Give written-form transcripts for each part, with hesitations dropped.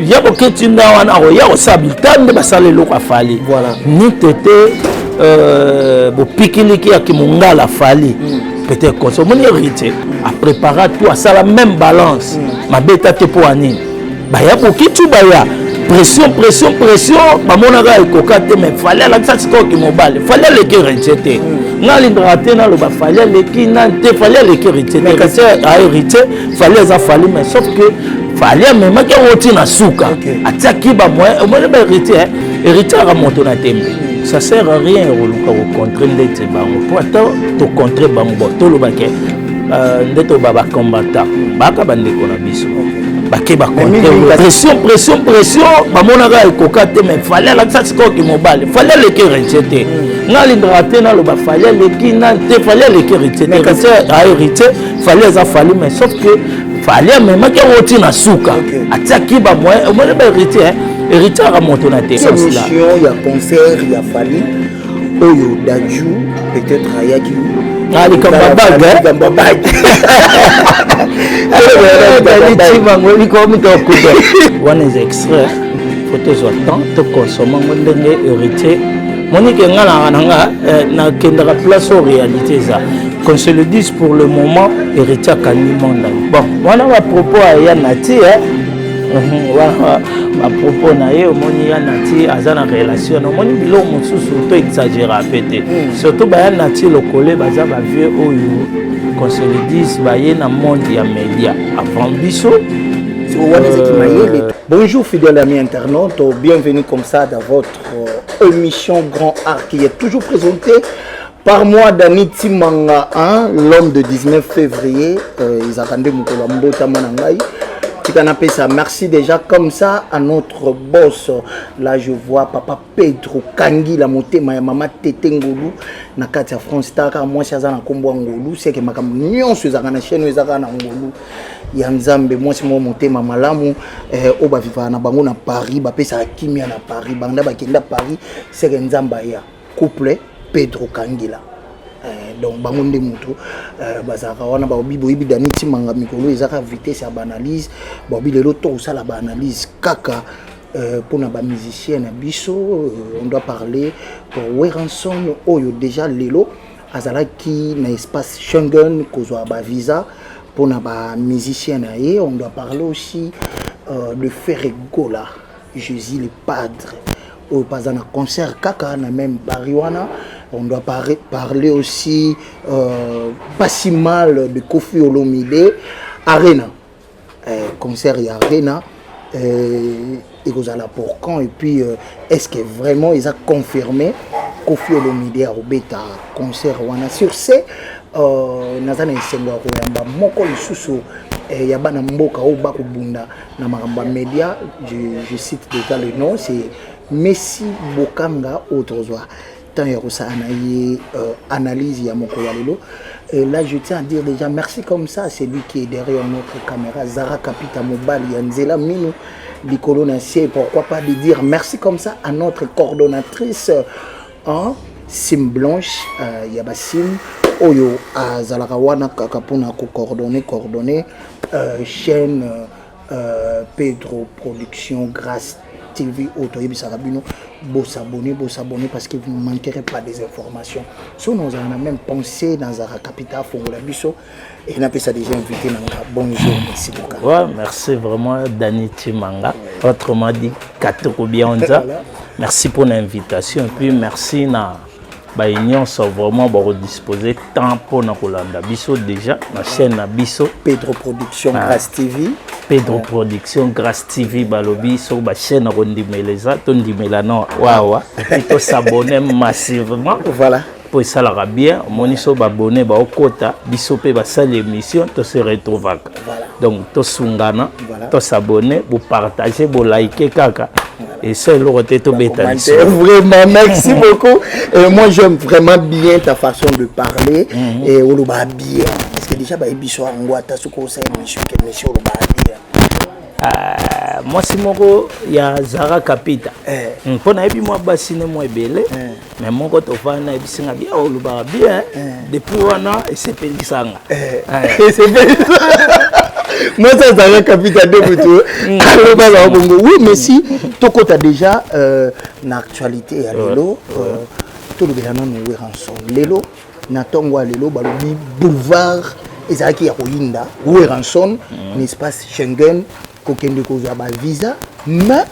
ya boketi ndawana ya osabiltande basale loko afali voilà ni tete bopikiliki ya kimungala fali peut-être comme ça mon héritier a préparé tout à ça la même balance ma bêta te pour anine ba ya bokitu ba ya pression bamonaka ekoka te mais fallait la ça c'est qui mobile fallait le qui rejeter na l'indraté na lo ba fallait le qui na te fallait le qui rejeter a hérité fallait ça fallait mais sauf que fallait même que roti na souka ataki ba moi ba hérité hérité à monter na tembe ça sert à rien au contrer ndete bango pour attendre to contrer bango to lo ba ke ndeto baba combattant baka bandeko na biso bake ba pression bamonaka ekoka te mais fallait la ça c'est qui mobile fallait le qui rejeter na l'indraté na lo ba fallait le qui na te fallait le qui rejeter parce a hérité fallait ça fallait mais sauf que fallait même que roti na souka ataki ba moi ba hérité à monter na te ça là il y a concert il y a fallu oyo daju peut-être ayaki ali kamba bag one is extrait photo soit temps to consommer ndenge héritier monique ngala nanga na kendra place en réalité ça qu'on se le dise pour le moment héritier kanimanda bon voilà à propos ya nati à propos na ye omoni ya nati azana relation omoni bilo mosusu to exagérer pété surtout ba ya nati lokole baza ba vieux oyo qu'on se le dise ba ye na monde ya média avant biso. Bonjour fidèles amis internautes, bienvenue comme ça dans votre émission Grand Art qui est toujours présentée par moi Dani Timanga, l'homme de 19 février. Ils attendaient mon mbota manangai. Ça. Merci déjà comme ça à notre boss. Là je vois papa Pedro Kangi la montée ma maman Tete Ngolu na Katia France Taka moi c'est na kombo Ngolu c'est que makam nyon sur na chaîne ezaka na Ngolu ya Nzambe moi c'est mon montée ma malamu o ba vivre na bango na Paris ba pesa kimia na Paris banda ba kenda Paris c'est que Nzamba ya couple Pedro Kangi là. Donc bangonde muto bazaka wana ba bibo ibi daniti manga mikolo ezaka vitesse ya analyse ba bilelo to ça la analyse kaka pour na ba musicien na biso on doit parler pour Weranson oyo déjà lelo azalaki na espace Schengen kozwa ba visa pour na ba musicien na ye on doit parler aussi de Ferregola Jésus le Padre au pas un concert kaka na même Bariwana. On doit parler aussi pas si mal de Kofi Olomide Arena concert et Arena et vous allez pour quand et puis est-ce que vraiment ils ont confirmé Kofi Olomide a obéta concert wana sur ce nazana isengo koyamba moko lisusu ya bana mboka o ba kubunda na makamba média je cite déjà le nom c'est Messi Bokanga Otrozwa tant il y a ça analyse ya moko ya lelo et là je tiens à dire déjà merci comme ça c'est lui qui est derrière notre caméra Zara Kapita Mobali Yanzela Minu Likolo Nassier pourquoi pas de dire merci comme ça à notre coordonnatrice Sim Blanche Yabasim Oyo Azalaka wana kakapuna ko coordonner chaîne Pedro Production Grâce TV Autoyib Sarabino, beau s'abonner parce que vous ne manquerez pas des informations. Si nous avons même pensé dans Zara Capita, Fongola Bisso, et on a ça déjà invité. Bonjour, merci beaucoup. Ouais, merci vraiment, Dani Timanga. Autrement dit, Katoko Bionza. Merci pour l'invitation. Et puis, merci na Union sont vraiment disposer temps pour nous Kolanda Bisso déjà la chaîne na Bisso Pedro Production Grâce TV Pedro Production Grâce TV balobi sur la chaîne Rondimeleza Tondimela non wawa et puis s'abonner massivement voilà pour ça la bien moniso abonné ba okota biso pe ba sale émission to se retrouver donc to sungana to s'abonner vous partager vous liker kaka et c'est le retour bêta vraiment merci beaucoup et moi j'aime vraiment bien ta façon de parler et on le va bien parce que déjà ba biso angwata suko ça émission que monsieur le va bien moi si moko ya Zara Kapita pour na ebi moi basine moi belé mais moko to fa na ebi singa bien o luba bien depuis wana et c'est pelisanga Moi, ça va capitaine de Boutou. Oui, mais si, tu as déjà une actualité à Lelo, tout le monde est ensemble. Lelo, Natongwa Lelo, Balobi, boulevard, Ezaki Yaroyinda, où est rançon, l'espace Schengen, Kokende Kozaba visa, mais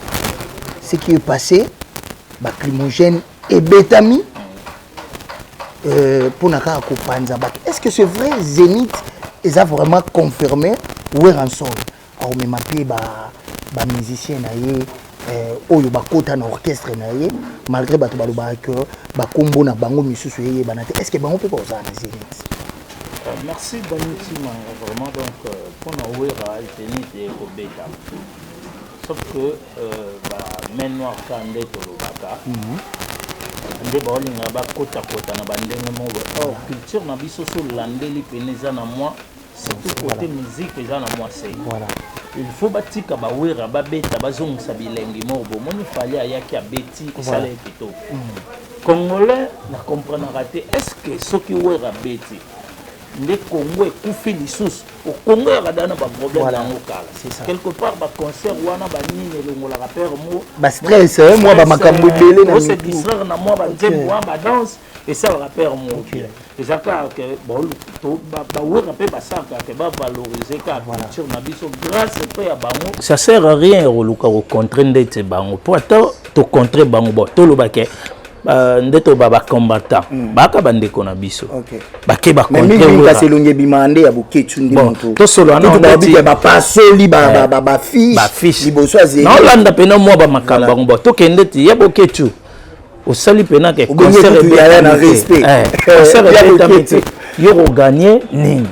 ce qui est passé, Climogène et Betami, pour Naka Kopanza. Est-ce que c'est vrai, Zénith, ils ont vraiment confirmé où est rançon? Alors, même appelé musicien, oyo bakota na orchestre na ye malgré bato baloba que bakombo na bango misusu ye banate est-ce que bango peut pas ça Zénith? Merci Danoutima vraiment donc pour na ouera Zénith et Obeta sauf que main noire kande to lobaka nde baolinga bakota kota na bandenge mo culture na biso so landeli peneza na moi surtout côté musique eza na moi c'est voilà. Il faut batika bawera babeta bazongisa bilengi morbo moni fali ayaki abeti esala epito congolais na comprendre raté est-ce que soki wera beti nde Congo ekufi lisusu au Congo ya dana ba problème na ngokala c'est ça quelque part ba concert wana ba nini longola rapper mo ba stress moi ba makambo belé na se distraire na moi ba djembo ba danse et ça rapper mo et ça que bon to ba wera pe ba saka que ba valoriser ka culture na biso grâce pe ya bango ça sert à rien roluka au contre ndete bango pour attendre to contre bango bo to lobake ndeto baba combattant baka bandeko na biso bake ba contre mais ka selonge bimande ya buketu ndi monto to solo na ndeti ba pasoli ba fiche liboso azeli na landa pena mo ba makamba ngo to kendeti ya buketu osali pena ke concert ya na respect concert yo gagner nini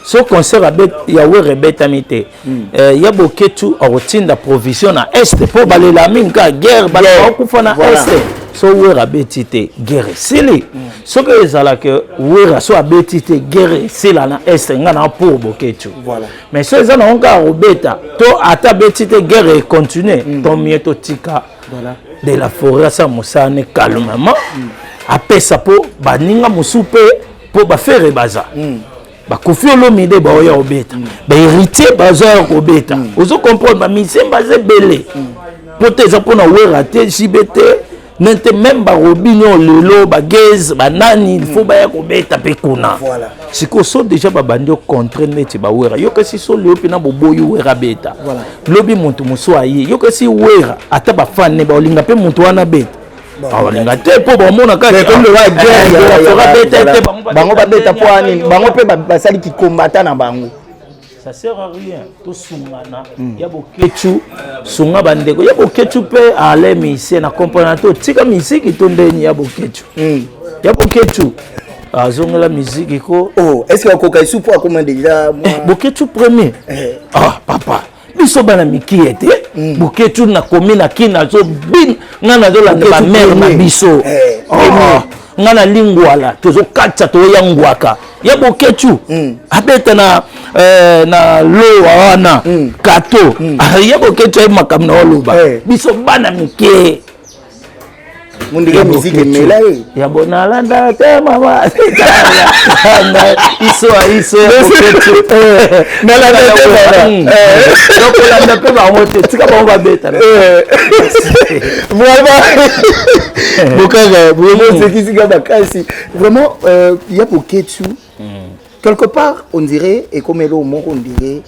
so concert abet ya we rebetamite ya boketu otinda provision na est pour balela minka guerre bala kufa na est so we rabetite guerre sili so que ezala que we raso abetite guerre sila na est ngana pour boketu voilà mais so ezana onka robeta to ata betite guerre continuer tant mieux to tika voilà de la forêt ça mosane calmement apesa po baninga musupe po ba faire baza bakofi olomide baoya obeta baheritier baza obeta ozo comprendre ba misemba zebele poteza pona wera te jibete nente même ba robinyo lelo ba gaz banani il faut ba ya kobeta pe kuna voilà siko so déjà ba bandi contre neti ba wera yo kasi so leo pina boboyo wera beta voilà lobi muntu muso ayi yo kasi wera ata ba fan ne ba olinga pe muntu wana beta balinga te po bomona ka comme le wa guerre bango babeta po ani bango pe basali ki combattant na bango ça sert à rien to sungana ya boketu sunga bandeko ya boketu pe ale mise na comprendre to tika musique to ndeni ya boketu ya boketu azongela musique ko est-ce que akoka isupo akoma déjà boketu premier papa biso bana mikiete boketu na komi na kina zo bin ngana zo la ba mère na biso ngana lingwala tozo katsa to yangwaka ya boketu abeta na lo wana kato ya boketu ay makamna oluba biso bana mike mundiga musique mela ya bonalanda te mama iso nalanda te donc landa pe ba mote tika ba ba beta vraiment il y a boketu quelque part on dirait et comme le mot on dirait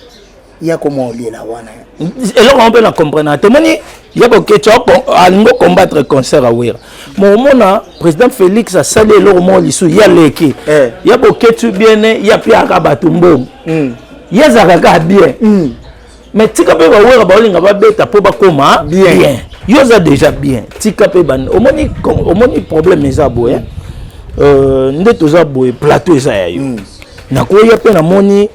il y a comment lié la wana et là on peut la comprendre témoigner il y a boketu alingo combattre concert à wera mona président Félix a salé le mot lisu ya leki il y a boketu bien il y a pia ka batumbo ya zaka bien mais tika pe ba wera ba olinga ba beta po ba koma bien yoza déjà bien tika pe ban omoni problème eza boye nde toza boye plateau eza ya yo nakoya pe na moni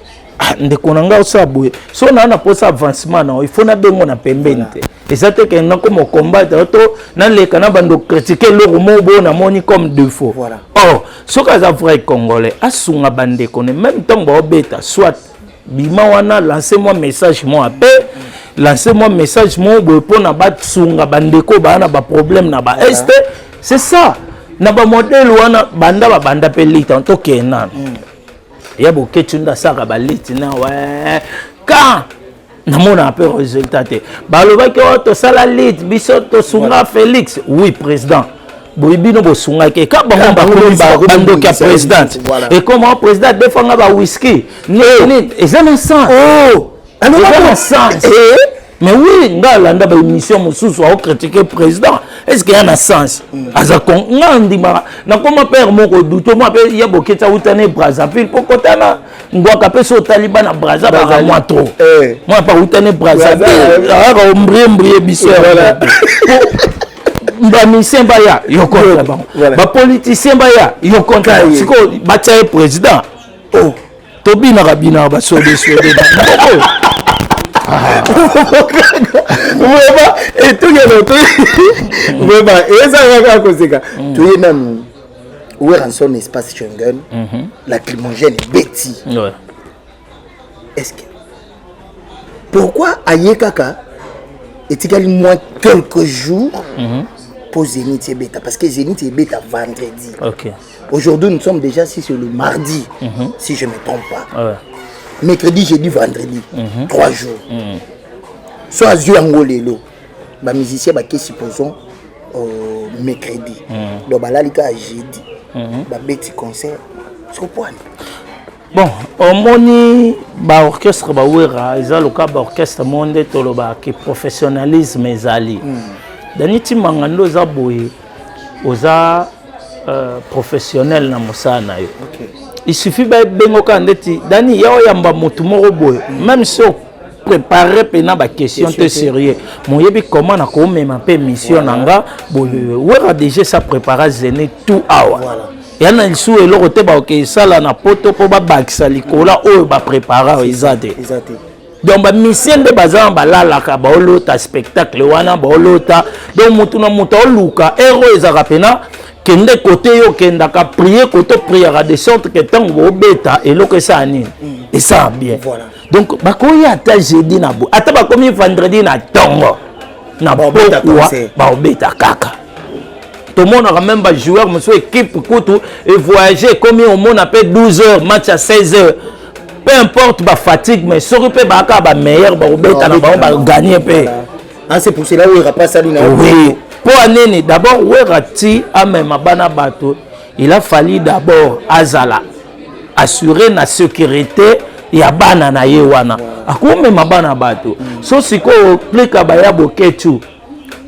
ndeko nanga osa boye so na posa avancement na il faut na bengo na pembeni te eza te ke na comme combattre to na leka na bando critiquer le romo bo na moni comme défaut voilà so ka za vrai congolais asunga bandeko ne même temps ba obeta soit bima wana lancez-moi message moi pe lancez-moi message moi pour na ba sunga bandeko ba na ba problème na ba est c'est ça na ba modèle wana banda pe lita to kenan ya boketu nda saka ba liti na quand namona un peu résultat te balobaki o tosala lead biso tosunga Félix oui président boyebino bosunga ke ka bango bakomi bandoki ya président et comment président defanga ba whisky ni ezana sens ezana sens mais oui ngalanda ba émission mususu au critiquer président est-ce qu'il y a un sens azakon ngandima na koma père moko duto mo pe ya boketa utane Brazzaville pokotana ngwaka pe so taliban na Brazzaville ba moi trop moi pas utane Brazzaville ara ombriembrier biso ba misien ba ya yo kontra ba politicien ba ya yo kontra siko ba tsaye président tobina kabina ba sobe et tout est même où est son espace Schengen, la climogène est Betty. Est-ce que pourquoi Ayekaka est-il moins quelques jours pour Zénith et Beta? Parce que Zénith et Beta vendredi. Aujourd'hui nous sommes déjà sur le mardi, si je ne me trompe pas. Mercredi, jeudi, vendredi, 3 jours. Soit Zio Angolelo, les musiciens qui supposons mercredi. Donc, là, il y a jeudi, les petits concerts. C'est quoi? Bon, au moni, l'orchestre, il y a le cas d'orchestre monde qui professionnalisme est allé. Dans les petits mangando, il y a professionnel dans Moussana. Il suffit de bengoka ndeti dani yao yamba mutu moko boye même si on préparer pena ba question te sérieux mon yebi comment na ko mema pe mission nanga boye wera déjà ça préparer zene tout awa yana isu eloko te ba ke sala na poto po ba bakisa likola o ba préparer ezate donc ba mission de bazan ba lala ka ba olota spectacle wana ba olota donc mutu na mutu oluka ero ezaka pena kende côté yo kenda ka prier côté prière de sorte que tant go beta et lo que ça ani et ça bien donc ba ko ya ta jeudi na bo ata ba komi vendredi na tongo na beta ba beta kaka tout le monde a même ba joueur monsieur équipe kutu et voyager comme au monde appelle 12h match à 16h peu importe ba fatigue mais sur pe ba ka ba meilleur ba beta na ba gagner pe c'est pour cela où il va pas ça oui. Pour année, d'abord, il a fallu d'abord Azala assurer la sécurité et abana na yewana. Akome mabana bato. So siko clique abaya boketu.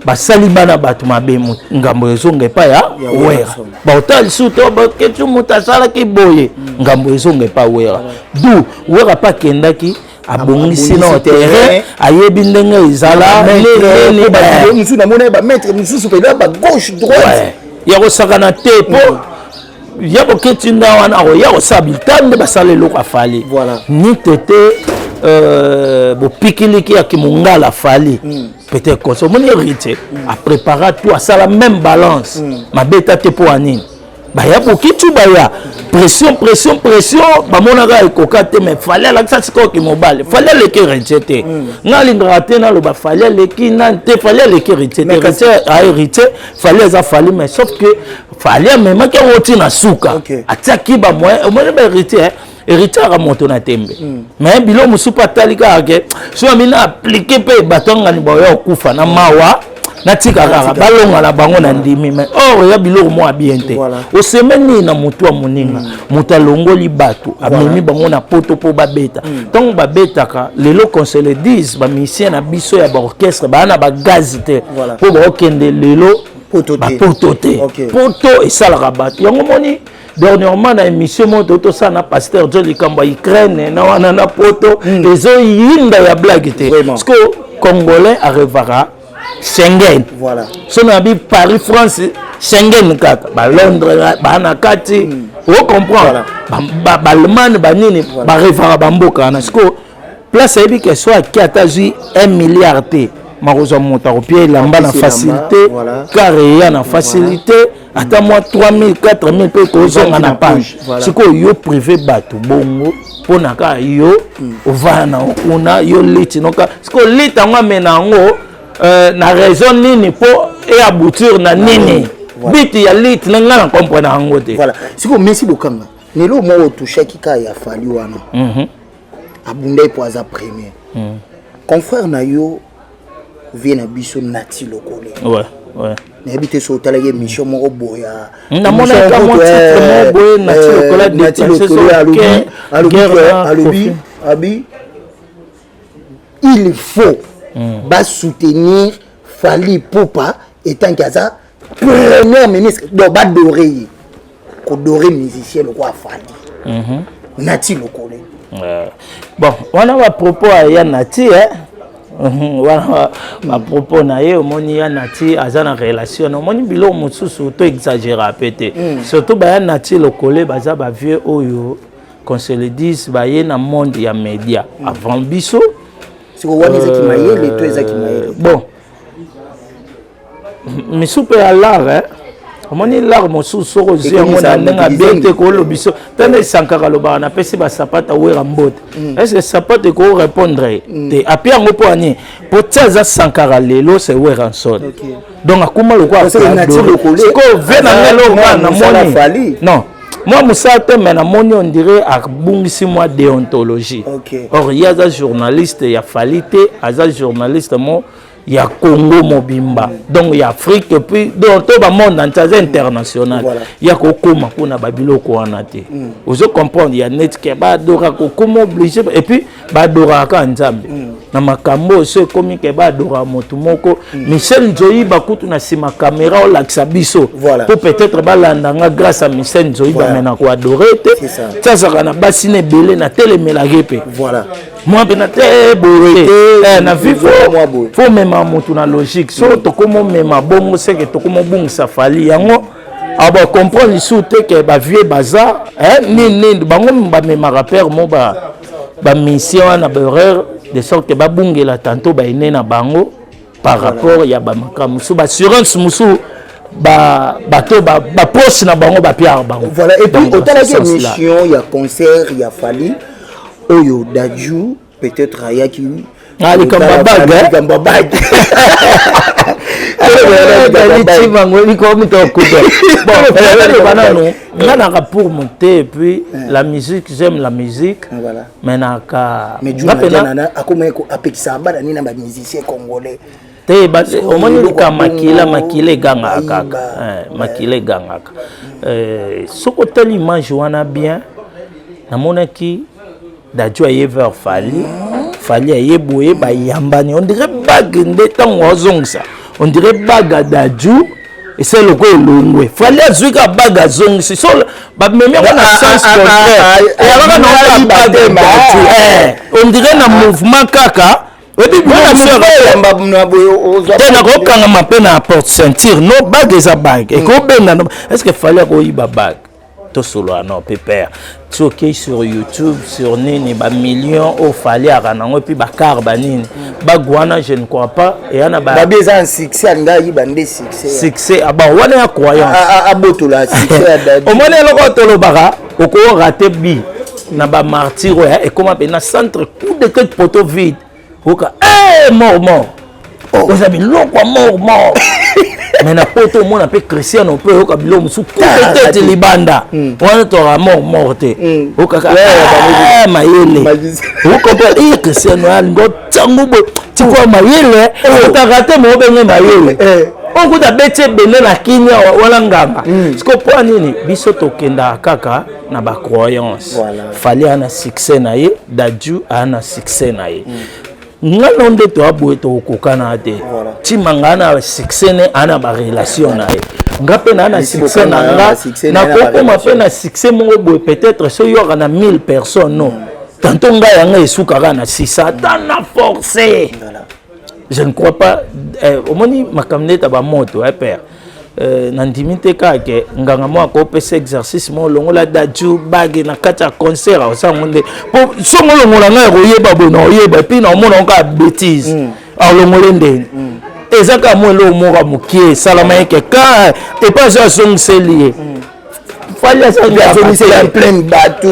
Basali bana bato mabemu ngambo ezonge pa ya wera. Ba hotel suto boketu mutasala ki boye ngambo ezonge pa wera. Du wera pa kendaki abongisi na terrain ayebi ndenge ezala ne ba musu na mona ba mettre musu pe ba gauche droite ya ko sakana te po ya ko ketinga wana ko ya ko sabitande basale loko afali ni tete bo pikiliki ya kimungala fali peut-être qu'on se moni hérité a préparer tout à ça la même balance ma beta te po anine baya bokitu baya pression ba monaka ekokate mais fallait la ça c'est qui mobile fallait le qui rejeter ngali ngate na lo ba fallait le qui nante fallait le qui rejeter a hérité fallait ça fallait mais sauf que fallait même que roti na suka ataki ba moyen au moins ba hérité hérité à monter na tembe mais bilo musupa talika ke so amina appliquer pe batonga ni boyo kufa na mawa natika kaka balonga la bango na ndimi mais or ya biloko mo abiente o semeni na mutu amoninga mutu alongoli bato amemi bango na poto po babeta tant babetaka lelo qu'on se le dise ba musicien na biso ya ba orchestre ba na ba gaz te po ba okende lelo poto poto et ça la bato yango moni dernièrement na émission moto to ça na pasteur Joli Kamba Ukraine na wana na poto ezo yinda ya blague te parce que congolais arrivera Schengen. Voilà. Si on a dit Paris, France, Schengen, Londres, Banakati, vous comprenez? Balman, Banini, Barifara Bamboka, place à que soit qui a 1 milliard T. Marosa monta au pied, l'amba la facilité, car il y a la facilité. Attends moi 3000, 4000 peu que on a pas. C'est quoi yo privé bateau bongo pour naka yo vana on a yo lit donc c'est quoi lit en menango na raison nini po et aboutir na nini bit ya lit nga comprendre hango te voilà c'est quoi merci bokanga nelo mo toucher kika ya fali wana abundai pour aza premier confrère na yo vient na biso Nati Lokole ouais n'habite sur talage mission moko boya na mona ka mo titre mo boya Nati Lokole abi il faut soutenir Fally Ipupa étant qu'aza premier ministre do ba doré ko doré musicien le roi Fally Nati Lokole bon wana wa propos ya Nati wana wa propos na ye omoni ya Nati aza na relation omoni bilo mosusu to exagérer pété surtout ba ya Nati Lokole baza ba vieux oyo qu'on se le dise ba ye na monde ya média avant biso siko wani za kimayele to za kimayele bon mais super à l'art omoni l'art mosusu soko zéro na nga bete ko lobiso tane sankara loba na pesi ba sapata wera mbote est-ce que sapata ko répondre te apia ngopo ani poteza sankara lelo c'est wera son donc akuma lokwa ko vena ngelo na moni non moi Moussate mais na moni on dirait abungisi moi déontologie or il y a des journalistes il y a Falité aza journaliste mo il y a Congo mobimba donc il y a Afrique et puis donc tout le monde international il y a kokoma kuna babilo ko anate vous comprendre il y a net qui ba dora kokoma obligé et puis ba dora ka nzambe na makambo ce comme ke ba dora motu moko Michel Nzoyi ba kutu na sima caméra o laksa biso pour peut-être ba landanga grâce à Michel Nzoyi ba mena ko adorer te ça ça na basine belé na telemela repe voilà moi benate boye na vivre faut même motu na logique so to komo mema bongo c'est que to komo bungisa Fally yango aba comprendre sous te que ba vieux bazar ni bango ba mema rappeur mo ba mission na erreur de sorte que ba bungela tantôt ba ine na bango par rapport ya ba makamu so ba assurance musu ba bato ba poste na bango ba pierre bango voilà et puis autant la mission il y a concert il y a Fally oyo Dadju peut-être aya qui ali kamba bag pour monter et puis la musique j'aime la musique mais naka musicien congolais te ba omoni ka makile ganga kaka makile ganga soko tali image wana bien na monaki Dadju aye vers Fally aye boye ba yambani on dirait bague nde tango azongsa on dirait bague Dadju et c'est le ko longwe Fally azuika bague azongsi so ba meme on a sens contraire et alors on a bague on dirait na mouvement kaka et puis bien sûr tena ko kanga mapena porte ceinture no bague za bague et ko benda est-ce que Fally ko yiba bague to solo non pépère choqué sur YouTube sur nini ba millions au Fally aranango et puis ba karba nini ba guana je ne crois pas et ana ba beza un succès anga yiba ndé succès aba wana ya croyance abotola succès au moins loko tolo bara oko raté bi na ba martyr et comment na centre coup de tête poteau vide oka mort vous avez loko mort mais na poto mona pe Christian on peut oka bilo musu peut-être libanda on tora morte oka mayele vous comprenez Christian ngo tsangubo tikwa mayele ota raté mo benye mayele on kuta bete bene na kinya wala ngamba siko po nini biso tokenda kaka na ba croyance Fally ana succès na ye Dadju ana succès na ye ngana onde to aboye to kokana te timangana succès ne ana ba relation na ye ngape na ana succès na nga na koko mape na succès mongo boye peut-être so yora na 1000 personnes non tantôt nga yanga esukaka na 600 na forcé je ne crois pas au moni makamneta ba moto père nandimite kake nganga mo ko pesa exercice mo longola Dadju bagi na kata concert au sangonde po songo longola nga ko yeba bono yeba puis na mo na ka bêtise a longolende ezaka mo lo mo ka mukie salama yake ka et pas ça son lié Fally ça en plein bateau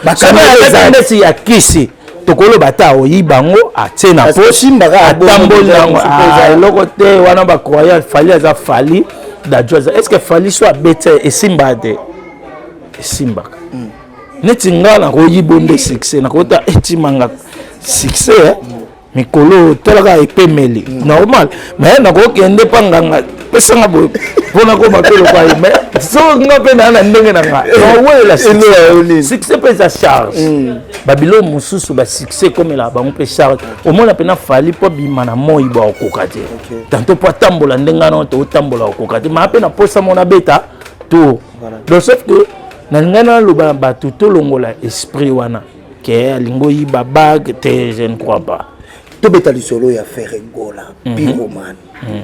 bakana si ya kisi tokolo bata oyibango atena posimba ka tambolango eloko te wana ba croyant Fally aza Fally Dadju est-ce que Fally soit bête et simba de simba neti nga na koyibonde succès na kota etimanga succès mikolo tolaka epemeli normal mais na kokende panganga pesanga bo pona ko makelo kwa mais so nga pe na ndenge na nga wela succès pesa charge babilo mususu ba succès comme la bango pe charge au moins na pena fali po bimana moi ba okokate tanto po tambola ndenga na to tambola okokate ma pe na posa mona beta to donc sauf que na ngana lo ba tout longola esprit wana que lingo yi babag te je ne crois pas. Tobeta Lisolo ya Ferregola, Pyromane,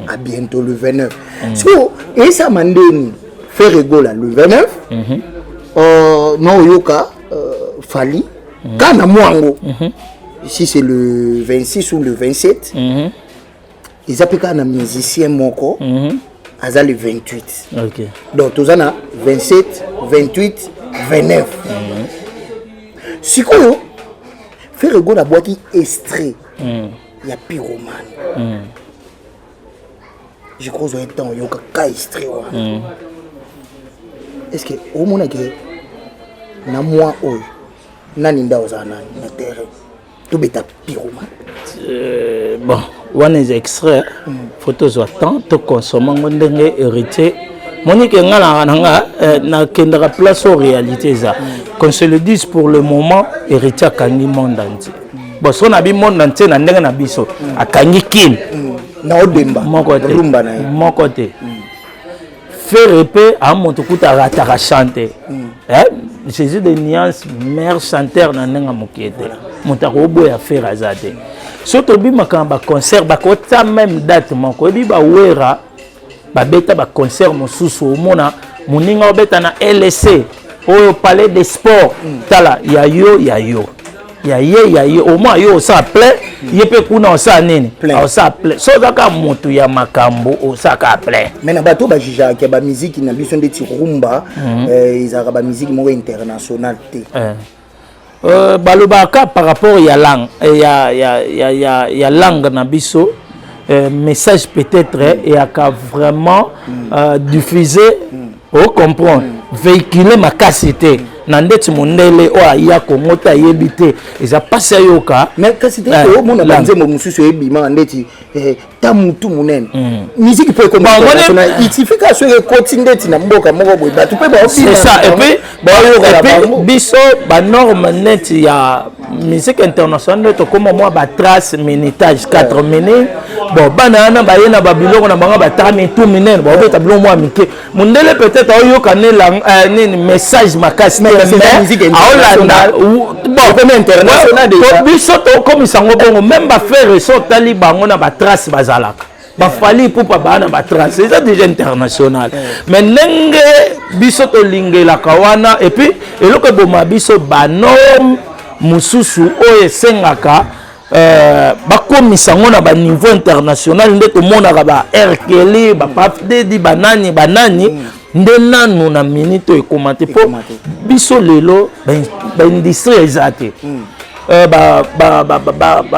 à bientôt le 29. So, et ça m'a dit Ferregola le 29, non Yoka, Fali, Kana Mwango, ici c'est le 26 ou le 27, ils appellent un musicien Moko, Aza le 28. Ok. Donc, tous en a 27, 28, 29. Si quoi, Ferregola boîte extrait. Il y a Pyromane. Je crois que temps il y a un extrait. Est-ce que au moins que na moi oyo naninda ozana na terre tout beta Pyromane. Bon, one is extrait photos attend to consommer ndenge hérité Monique ngala nga na kendra place aux réalités ça. Qu'on se le dise pour le moment hérité kangi monde entier. Bon, si on a vu monde entier, on a un biso. A kangi kin. Na odemba. Mon côté. Rumba na. Mon côté. Faire épée à mon tout à ratara chanter. Jésus de nuances, mère chanteur na nenga mokete. Mon tarobo ya faire azate. Surtout bi makamba concert ba kota même date mon ko bi ba wera ba beta ba concert mosusu o mona moninga obeta na LC au palais des sports. Tala ya yo. Ya ye au moins yo ça plaît yepe kuna ça nini ça plaît so daka moto ya makambo o ça ka plaît mais na bato ba jija ke ba musique na biso ndeti rumba izaka ba musique mo international te balobaka par rapport ya langue ya langue na biso message peut-être et aka vraiment diffuser au comprendre véhiculer ma capacité nandeti mondele o aya komota yebite eza pasi yoka mais capacité o mona banzembo mususu ebima ndeti tamutu munene musique peut comme il suffit que so ekotindeti na mboka moko boy batu pe ba c'est ça et puis biso ba norme net ya musique internationale to comme moi ba trace minutage 4 minutes bon banana ba yena ba biloko na banga ba tami tout minene bon beta biloko moi mike mondele peut-être oyoka ne la ni message makasi musique internationale bon comme international déjà biso to comme sango bongo même ba faire so tali bango na ba trace bazalaka ba fali pour pas bana ba trace c'est déjà international mais ndenge biso to lingela kawana et puis eloko boma biso ba norme mususu oyo sengaka bakomisa ngo na ba niveau international nde to monaka ba RKL ba Pafdedi banani nde nanu na minute ekomate po biso lelo ba industrie ezate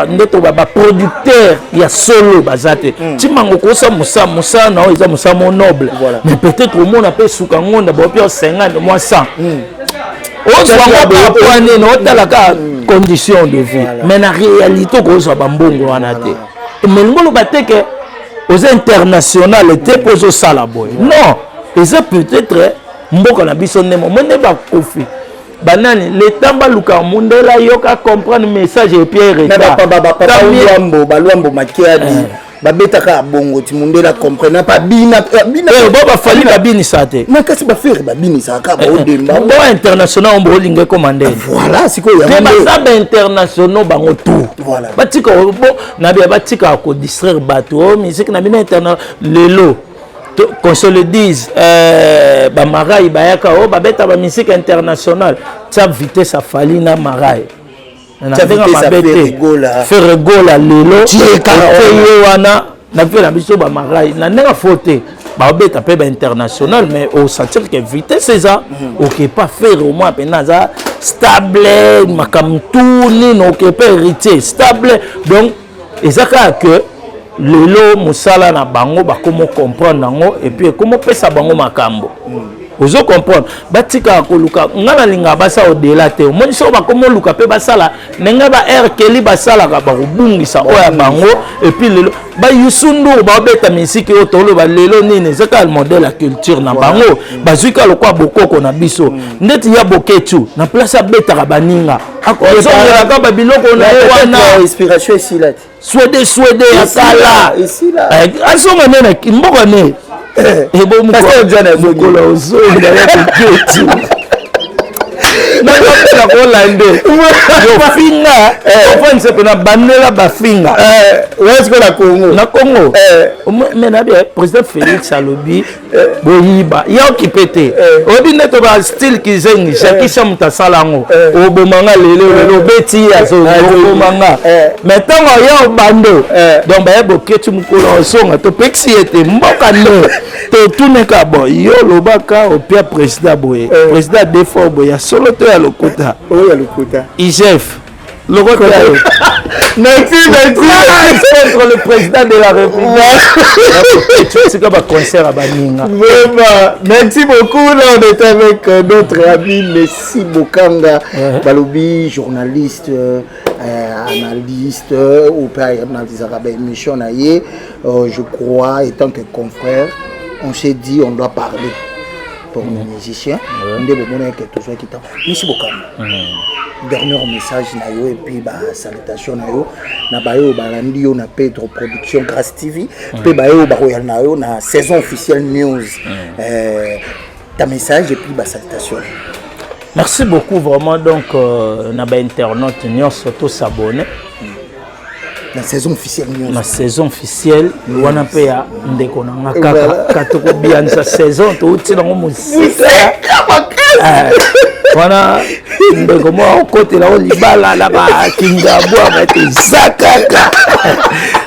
ndeto ba producteur ya solo bazate timango kosa musa na eza musa mo noble mais peut-être au monde appelle suka ngonda ba pio 50 mois 100 on soit ba poane no talaka condition de vie mais na réalité ko ba mbongo wana te mais ngolo bateke aux internationales te pozo sala boy non et ça peut-être mboka na biso ndemo monde ba kofi banani l'état baluka mundela yoka comprendre message et pierre et baluambo makiadi babetaka bongo ti mundela comprendre pas bina ba fali ba bini sate mais kasi ba faire ba bini saka ba odemba bo international on bolinga commander voilà siko ya ba international bango tout voilà batika bo na bia batika ko distraire bato musique na bina international lelo qu'on se le dise ba marai bayaka o babeta ba musique internationale ça vitesse a fali na marai na venga mabete faire gola lelo wana na fait la biso ba marai na nenga faute ba beta pe ba international mais au sentir que vitesse c'est ça OK pas faire au moins penaza stable makamtuni no OK pas héritier stable donc ezaka que lelo musala na bango bakomo comprendre nango et puis comment pesa bango makambo ozo comprendre batika koluka ngana linga basa au-delà te omoni so bakomo luka pe basala nenga ba keli basala ka ba kubungisa oya bango et puis lelo ba yusundu ba beta misiki o tolo ba lelo nini zaka le modèle la culture na bango bazuka lokwa bokoko na biso ndeti ya boketu na place ya beta ka baninga akozo ka ba biloko na wana inspiration ici là swede ya kala ici là asonga nene mboko ne ebo mukolo ozo na ya boketu na Hollande yo finga on se pena banela ba finga est-ce que na Congo mais na bien président Félix Alobi boyiba ya okipete obi neto ba style kizengi shakisha mutasalango obomanga lelo beti ya so obomanga mais tango ya bando donc ba boketu mukolo songa to pexi ete mboka no to tuneka bo yo lobaka o pia président boye président defort boye solo to ya lokota oya lokota IGF lokota merci contre le président de la République c'est comme un concert à Baninga vraiment merci beaucoup là on est avec notre ami Messi Bokanga Balobi journaliste analyste ou pas analyste arabe émission naie je crois étant que confrère on s'est dit on doit parler pour les musiciens on dit bon que tout ça qui t'a Messi Bokanga dernier message na yo et puis ba salutation na yo na bayo balandi yo na Pedro Production Grâce TV pe bayo ba royal na yo na saison officielle news ta message et puis ba salutation. Merci beaucoup vraiment donc na ba internaute nyonso to s'abonner la saison officielle news la saison officielle wana pe ya ndeko na ngaka katoko bien sa saison to utina ngo musika wana ndeko mo côté là libala là ba kingabwa ba te zakaka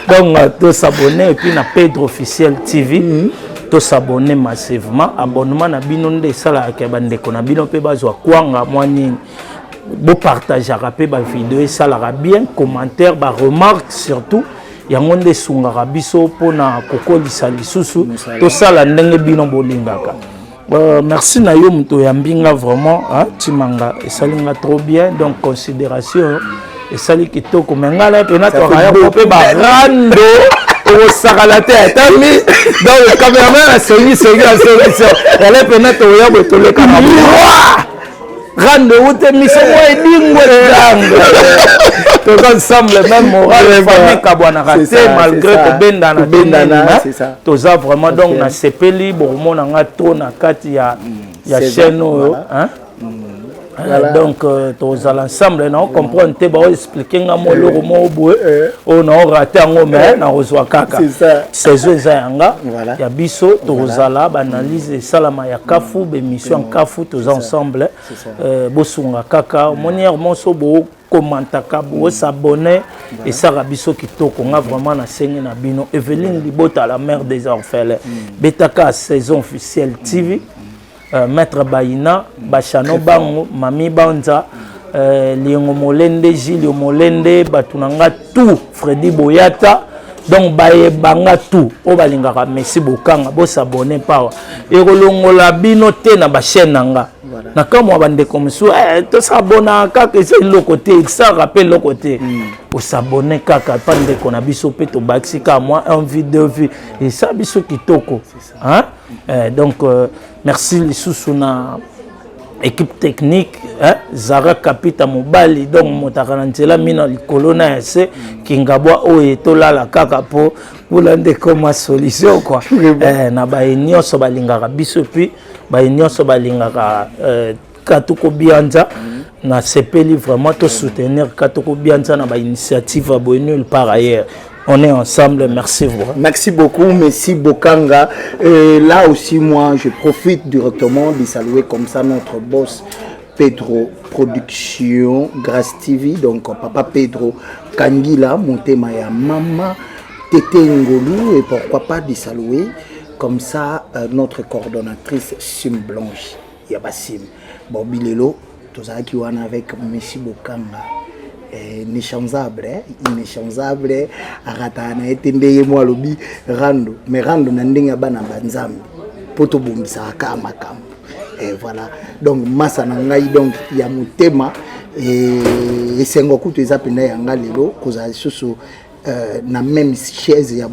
donc to s'abonner et puis na Pedro officiel TV to s'abonner massivement abonnement na bino nde sala ka bandeko na bino pe bazwa kwanga mwani bo partager pe ba vidéo sala bien commentaire ba remarque surtout yango nde sungaka biso pona kokolisa lisusu to sala ndenge bino bolingaka. Merci na yo muto yambinga vraiment timanga esalinga trop bien donc considération esali kitoko mengala pe na to ya pe ba rando o sakalate atami donc le cameraman a songi elle pe na to ya botole kama rando ute miso mo edingwe dang to ensemble même moral famille kabwana raté malgré ko benda na c'est ça to za vraiment donc na sepeli bomona nga to na kati ya chaîne hein donc tous ensemble on comprend te ba expliquer nga mo loko mo boe on a raté ngo mais na ozwa kaka c'est ça yanga ya biso tozala ba analyse salama ya kafu be mission kafu tous ensemble bosunga kaka monière monso bo commentaka bo s'abonner et ça rabiso kitoko nga vraiment na sengi na bino Evelyne Libota la mère des orphelins betaka saison officielle TV Maître Baïna, Bachano Bango, Mami Banza, Liongo Molende, Gilles Molende, Batunanga, tout, Freddy Boyata, donc Baye Banga tout, Obalingara, Messi Bokanga, bo s'abonner par. Et Rolongo la binote na chaîne nanga. Na comme on bande comme ça, to s'abonner kaka c'est le côté, ça rappelle le côté. Pour s'abonner kaka pande qu'on a biso peto baxika moi un vidéo vie et ça biso kitoko. Hein? Donc merci les sous-suna équipe technique Zara Kapita Mobali donc motakanantela mina likolona ese kingabwa oye tolala kaka po bulande comme solution quoi na ba nyonso balingaka biso puis ba nyonso balingaka Katoko Bianza na sepeli vraiment to soutenir Katoko Bianza na ba initiative abonnée par ailleurs. On est ensemble, merci vous. Merci beaucoup, merci Bokanga. Et là aussi, moi, je profite directement de saluer comme ça notre boss Pedro Production, Grâce TV, donc Papa Pedro Kangila, Montemaya Mama, Tété Ngolou, et pourquoi pas de saluer comme ça notre coordonnatrice Sim Blanche, Yabasim. Bobby Lelo, tous qui sont avec Messi Bokanga. Inéchangeable aratana etendeye moi lobi rando mais rando na ndenge bana banzambi poto bombisa ka makambo Et voilà. Donc massa na ngai donc ya mutema et sengo kutu eza pena ya ngalelo koza susu na même chaise ya